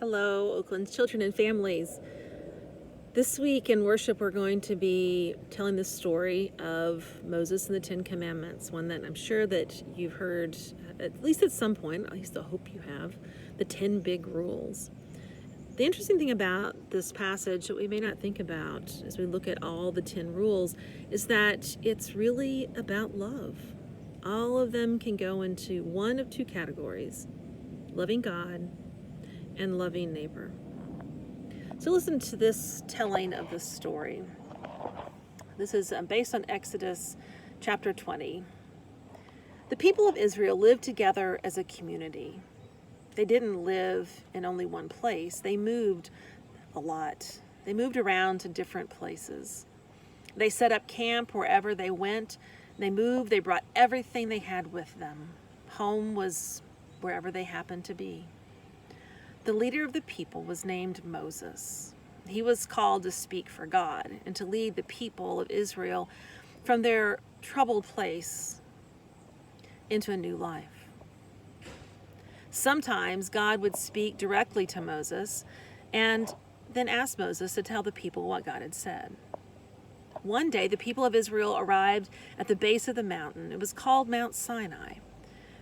Hello, Oakland's children and families. This week in worship, we're going to be telling the story of Moses and the Ten Commandments, one that I'm sure that you've heard at least at some point, at least I hope you have, the 10 big rules. The interesting thing about this passage that we may not think about as we look at all the 10 rules is that it's really about love. All of them can go into one of two categories: loving God and loving neighbor. So listen to this telling of the story. This is based on Exodus chapter 20. The people of Israel lived together as a community. They didn't live in only one place. They moved a lot. They moved around to different places. They set up camp wherever they went. They moved. They brought everything they had with them. Home was wherever they happened to be. The leader of the people was named Moses. He was called to speak for God and to lead the people of Israel from their troubled place into a new life. Sometimes God would speak directly to Moses and then ask Moses to tell the people what God had said. One day, the people of Israel arrived at the base of the mountain. It was called Mount Sinai.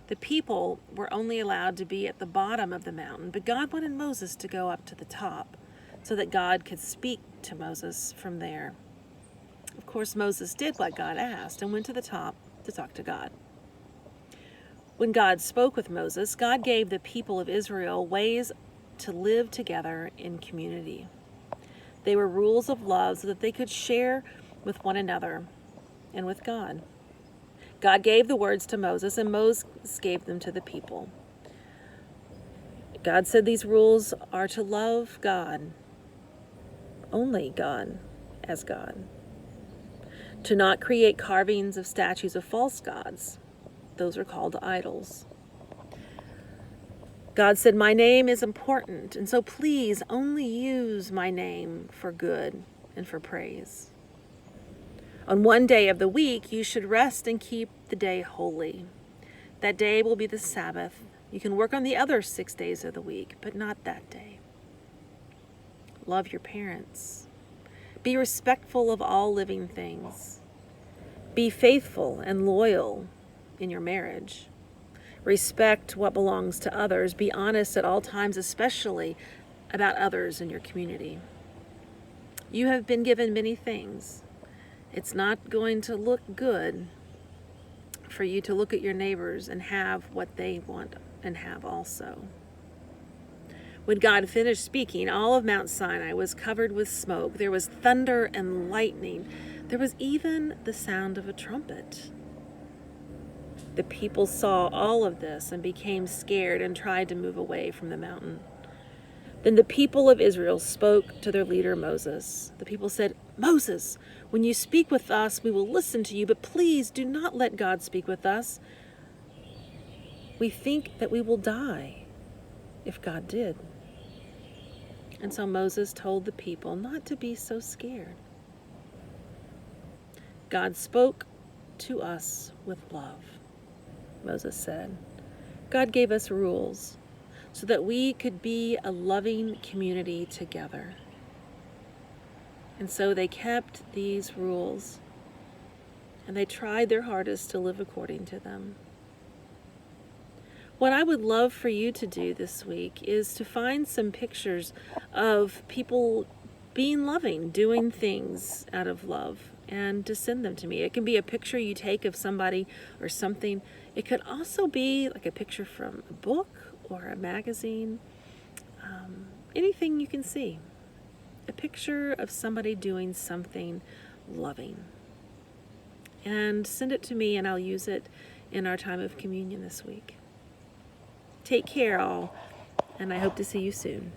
The people were only allowed to be at the bottom of the mountain, but God wanted Moses to go up to the top so that God could speak to Moses from there. Of course, Moses did what God asked and went to the top to talk to God. When God spoke with Moses, God gave the people of Israel ways to live together in community. They were rules of love so that they could share with one another and with God. God gave the words to Moses, and Moses gave them to the people. God said these rules are to love God, only God, as God. To not create carvings of statues of false gods. Those are called idols. God said, my name is important, and so please only use my name for good and for praise. On one day of the week, you should rest and keep the day holy. That day will be the Sabbath. You can work on the other 6 days of the week, but not that day. Love your parents. Be respectful of all living things. Be faithful and loyal in your marriage. Respect what belongs to others. Be honest at all times, especially about others in your community. You have been given many things. It's not going to look good for you to look at your neighbors and have what they want and have also. When God finished speaking, all of Mount Sinai was covered with smoke. There was thunder and lightning. There was even the sound of a trumpet. The people saw all of this and became scared and tried to move away from the mountain. Then the people of Israel spoke to their leader Moses. The people said, Moses, when you speak with us, we will listen to you, but please do not let God speak with us. We think that we will die if God did. And so Moses told the people not to be so scared. God spoke to us with love, Moses said. God gave us rules so that we could be a loving community together. And so they kept these rules, and they tried their hardest to live according to them. What I would love for you to do this week is to find some pictures of people being loving, doing things out of love, and to send them to me. It can be a picture you take of somebody or something. It could also be like a picture from a book or a magazine, anything you can see. A picture of somebody doing something loving. And send it to me, and I'll use it in our time of communion this week. Take care, all, and I hope to see you soon.